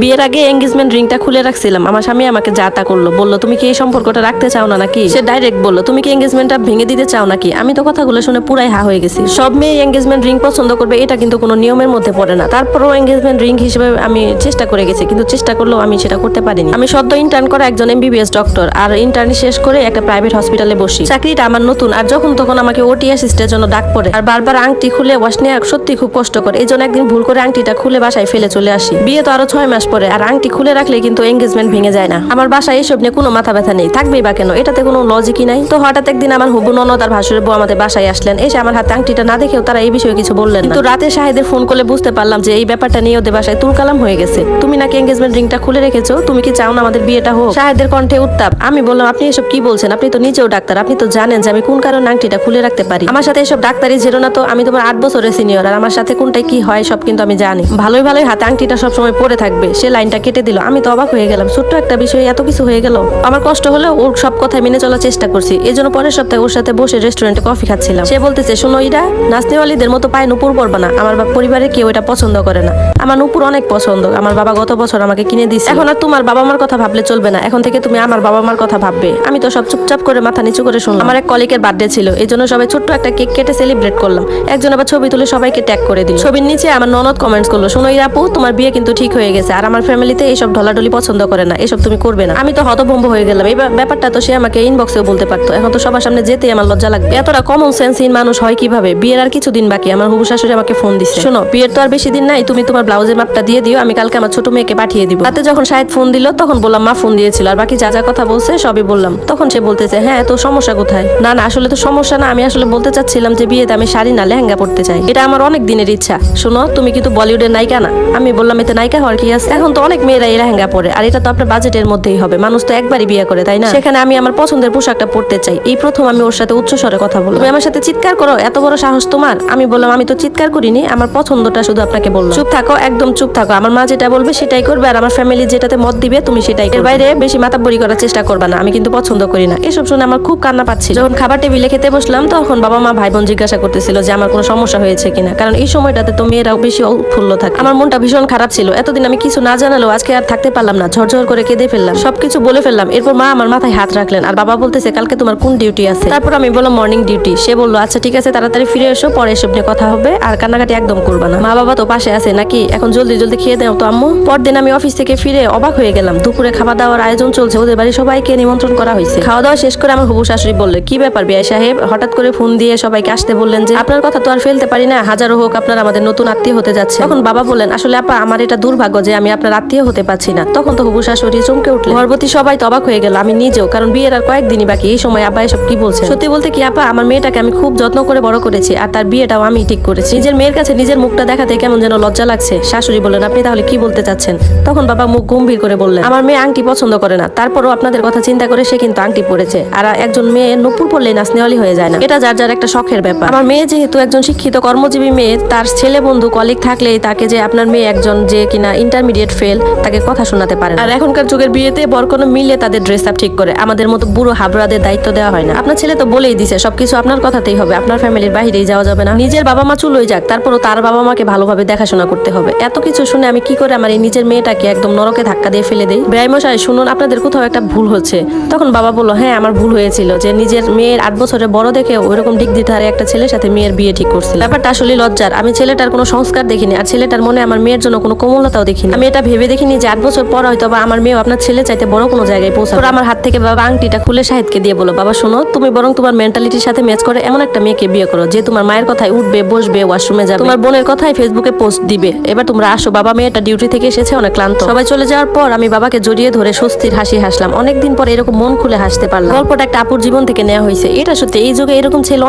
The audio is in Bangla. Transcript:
বিয়ের আগে এঙ্গেজমেন্ট রিংটা খুলে রাখছিলাম, আমার স্বামী আমাকে যা তা করলো, বললো তুমি কি এই সম্পর্কটা রাখতে চাও না নাকি। সে ডাইরেক্ট বললো তুমি কি এঙ্গেজমেন্টটা ভেঙে দিতে চাও নাকি। আমি তো কথাগুলো শুনে পুরাই হা হয়ে গেছি। সব মেয়ে এঙ্গেজমেন্ট রিং পছন্দ করবে এটা কিন্তু কোনো নিয়মের মধ্যে পড়ে না। তারপরও এঙ্গেজমেন্ট রিং হিসেবে আমি চেষ্টা করে গেছি, কিন্তু চেষ্টা করলেও আমি সেটা করতে পারিনি। আমি সদ্য ইন্টার্ন করা একজন MBBS ডক্টর, আর ইন্টার্নি শেষ করে একটা প্রাইভেট হসপিটালে বসি। চাকরিটা আমার নতুন, আর যখন তখন আমাকে OT অ্যাসিস্টের জন্য ডাক পড়ে, আর বারবার আংটি খুলে ওয়াশ নেওয়া সত্যি খুব কষ্ট করে। এই জন্য একদিন ভুল করে আংটিটা খুলে বাসায় ফেলে চলে আসি। বিয়ে তো আরো 6 মাস পরে, আর আংটি খুলে রাখলে কিন্তু এঙ্গেজমেন্ট ভেঙে যায় না। আমার বাসায় এসব নিয়ে কোনো মাথা ব্যথা নেই, থাকবেই বা কেন, এটাতে কোনো লজিকই নাই। তো হঠাৎ একদিন আমার হবু ননদ আর ভাসুরের বউ আমাদের বাসায় আসলেন। এসে আমার হাতে আংটিটা না দেখেও তারা এই বিষয়ে কিছু বললেন না। কিন্তু রাতে শাহেদের ফোন করলে বুঝতে পারলাম যে এই ব্যাপারটা নিয়ে ওদের বাসায় তুলকালাম হয়ে গেছে। তুমি নাকি এঙ্গেজমেন্ট রিংটা খুলে রেখেছো, তুমি কি চাও না আমাদের বিয়েটা হোক? শাহেদের কণ্ঠে উত্তাপ। আমি বললাম আপনি এসব কি বলছেন, আপনি তো নিজেও ডাক্তার, আপনি তো জানেন যে আমি কোন কারণে আংটিটা খুলে রাখতে পারি। আমার সাথে এসব ডাক্তারি ঝেড়ো না তো, আমি তোমার 8 বছরের সিনিয়র, আর আমার সাথে কোনটাই কি হয় সব কিন্তু আমি জানি। ভালোই ভালোই হাতে আংটিটা সবসময় পরে থাকবে, সে লাইনটা কেটে দিল। আমি তো অবাক হয়ে গেলাম, ছোট্ট একটা বিষয়ে এত কিছু হয়ে গেল। আমার কষ্ট হলেও ওর সব কথায় মেনে চলার চেষ্টা করছি। এই জন্য পরের সপ্তাহে ওর সাথে বসে রেস্টুরেন্টে কফি খাচ্ছিলাম। সে বলতেছে শোনো ইরা, নাচনেওয়ালিদের মতো পায়ে নুপুর পরবা না, আমার পরিবারে কেউ এটা পছন্দ করে না। আমার নুপুর অনেক পছন্দ, আমার বাবা গত বছর আমাকে কিনে দিয়েছে। এখন আর তোমার বাবা মার কথা ভাবলে চলবে না, এখন থেকে তুমি আমার বাবা মার কথা ভাববে। আমি তো সব চুপচাপ করে মাথা নিচু করে শুনলাম। আমার এক কলিগের বার্থডে ছিল, এই জন্য সবাই ছোট্ট একটা কেক কেটে সেলিব্রেট করলাম। একজন আবার ছবি তুলে সবাইকে ট্যাগ করে দিল। ছবির নিচে আমার ননদ কমেন্টস করলো, শোনো ইরা আপু, তোমার বিয়ে কিন্তু ঠিক হয়ে গেছে, আর আমার ফ্যামিলিতে এইসব ঢলাঢলি পছন্দ করে না, এসব তুমি করবে না। আমি তো হতভম্ব হয়ে গেলাম। এই ব্যাপারটা তো সে আমাকে ইনবক্সেও বলতে পারতো, এখন তো সবার সামনে যেতে আমার লজ্জা লাগবে। এতটা কমন সেন্সহীন মানুষ হয় কিভাবে? বিয়ের আর কিছুদিন বাকি, আমার হবু শাশুড়ি আমাকে ফোন দিচ্ছে, শোনো বিয়ের তো আর বেশি দিন নাই, তুমি তোমার ব্লাউজের মাপটা দিয়ে দিও, আমি কালকে আমার ছোট মেয়েকে পাঠিয়ে দিব। তাতে যখন শাহেদ ফোন দিল তখন বললাম মা ফোন দিয়েছিল, আর বাকি যা যা কথা বলছে সবই বললাম। তখন সে বলতেছে হ্যাঁ তো সমস্যা কোথায়? না না আসলে তো সমস্যা না, আমি আসলে বলতে চাচ্ছিলাম যে বিয়েতে আমি শাড়ি না লেহেঙ্গা পড়তে চাই, এটা আমার অনেক দিনের ইচ্ছা। শোনো তুমি কিন্তু বলিউডের নায়িকা না। আমি বললাম এতে নায়িকা হওয়ার কি আছে? এখন তো অনেক মেয়েরা এই লেহেঙ্গা পরে, আর এটা তো আপনার বাজেটের মধ্যেই হবে, মানুষ তো একবারই বিয়ে করে তাই না? সেখানে আমি আমার পছন্দের পোশাকটা পরতে চাই। এই প্রথম আমি ওর সাথে উচ্চ স্বরে কথা বললাম। তুমি আমার সাথে চিৎকার করো, এত বড় সাহস তোমার? আমি বললাম আমি তো চিৎকার করিনি, আমার পছন্দটা শুধু আপনাকে বললাম। চুপ থাকো, একদম চুপ থাকো, আমার মা যেটা বলবে সেটাই করবে, আর আমার ফ্যামিলি যেটাতে মত দিবে তুমি সেটাই করবে। এর বাইরে বেশি মাতাব্বরি করার চেষ্টা করবা না, আমি কিন্তু পছন্দ করি না। এসব শুনে আমার খুব কান্না পাচ্ছিল। যখন খাবার টেবিলে খেতে বসলাম তখন বাবা মা ভাই বোন জিজ্ঞাসা করতেছিল যে আমার কোনো সমস্যা হয়েছে কিনা, কারণ এই সময়টাতে তো মেয়েরাও বেশি উৎফুল্ল থাকে। আমার মনটা ভীষণ খারাপ ছিল, এতদিন আমি কিছু না জানালেও আজকে আর থাকতে পারলাম না, ঝরঝর করে কেঁদে ফেললাম, সবকিছু বলে ফেললাম। এরপর মা আমার মাথায় হাত রাখলেন, আর বাবা বলতেছে কালকে তোমার কোন ডিউটি আছে? তারপর আমি বললাম মর্নিং ডিউটি। সে বললো আচ্ছা ঠিক আছে, তাড়াতাড়ি ফিরে এসো, পরে এসব নিয়ে কথা হবে, আর কান্নাকাটি একদম করবা না। মা বাবা তো পাশে আছে নাকি, এখন জলদি জলদি খেয়ে দাও তো আম্মু। পরদিন আমি অফিস থেকে ফিরে অবাক হয়ে গেলাম, দুপুরে খাওয়া দাওয়ার আয়োজন চলছে, ওদের বাড়ি সবাইকে নিমন্ত্রণ করা হয়েছে। খাওয়া দাওয়া শেষ করে আমার হবু শাশুড়ি বললে কি ব্যাপার বিআই সাহেব, হঠাৎ করে ফোন দিয়ে সবাইকে আসতে বললেন যে? আপনার কথা তো আর ফেলতে পারি না, হাজারো হোক আপনার আমাদের নতুন আত্মীয় হতে যাচ্ছে। তখন বাবা বললেন আসলে আপা আমার এটা দুর্ভাগ্য যে আমি আপনার আত্মীয় হতে পারছি না। তখন তো হবু শাশুড়ি চমকে উঠলেন, গর্ভবতী সবাই তো অবাক হয়ে গেল, আমি নিজেও, কারণ বিয়ের আর কয়েকদিনই বাকি। এই সময় আব্বা এসব কি বলছে? সত্যি বলতে কি আপা, আমার মেয়েটাকে আমি খুব যত্ন করে বড় করেছি, আর তার বিয়েটাও আমি ঠিক করেছি। নিজের মেয়ের কাছে নিজের মুখটা দেখাতে কেমন যেন লজ্জা লাগছে। শাশুড়ি বললেন আপনি তাহলে কি বলতে চাচ্ছেন? তখন বাবা মুখ গম্ভীর করে বললেন আমার মেয়ে আংটি পছন্দ করে না, তারপরও আপনাদের কথা চিন্তা করে সে কিন্তু আংটি পরেছে, আর একজন মেয়ে নুপুর পরলে নাচনেওয়ালি হয়ে যায় না, এটা যার যার একটা শখের ব্যাপার। আমার মেয়ে যেহেতু একজন শিক্ষিত কর্মজীবী মেয়ে, তার ছেলে বন্ধু কলিগ থাকলেই তাকে যে আপনার মেয়ে একজন যে কিনা ইন্টারমিডিয়েট ফেল, তাকে কথা শোনাতে পারে না। আর এখনকার যুগের বিয়েতে বর কোনো মিলে তাদের ড্রেস আপ ঠিক করে, আমাদের মতো বুড়ো হাবরাদের দায়িত্ব দেওয়া হয় না। আপনার ছেলে তো বলেই দিছে সবকিছু আপনার কথাতেই হবে, আপনার ফ্যামিলির বাইরেই যাওয়া যাবে না। নিজের বাবা মা চুলোই যাক, তারপরও তার বাবা মাকে ভালোভাবে দেখাশোনা করতে হবে। এত কিছু শুনে আমি কি করে আমার এই নিজের মেয়েটাকে একদম নরকে ধাক্কা দিয়ে ফেলে দেই? বেআই মশাই শুনুন, আপনাদের কোথাও একটা ভুল হচ্ছে। তখন বাবা বললো হ্যাঁ আমার ভুল হয়েছিল, যে নিজের মেয়ের 8 বছরের বড় দেখে ওইরকম ডিগদিধারে একটা ছেলের সাথে মেয়ের বিয়ে ঠিক করছিল। ব্যাপারটা আসলে লজ্জার। আমি ছেলেটার কোনো সংস্কার দেখিনি, আর ছেলেটার মনে আমার মেয়ের জন্য কোনো কোমলতাও দেখিনি। আমি এটা ভেবে দেখিনি যে 8 বছর পর হয়তো বা আমার মেয়ে আপনার ছেলে চাইতে বড় কোনো জায়গায় পৌঁছাবে। আমার হাত থেকে বাবা আংটিটা খুলে শাহিদকে দিয়ে বলো বাবা শোনো, তুমি বরং তোমার মেন্টালিটির সাথে ম্যাচ করে এমন একটা মেয়েকে বিয়ে করো যে তোমার মায়ের কথায় উঠবে, বসবে, ওয়াশরুমে যাবে, তোমার বোনের কথায় ফেসবুকে পোস্ট দিবে। এবার তোমরা আসো, বাবা মেয়েটা ডিউটি থেকে এসেছে অনেক ক্লান্ত। সবাই চলে যাওয়ার পর আমি বাবাকে জড়িয়ে ধরে স্বস্তির হাসি হাসলাম। অনেকদিন পর এরকম মন খুলে হাসতে পারলাম। গল্পটা একটা আপুর জীবন থেকে নেওয়া হয়েছে। এটা সত্যি এই যুগে এরকম ছেলে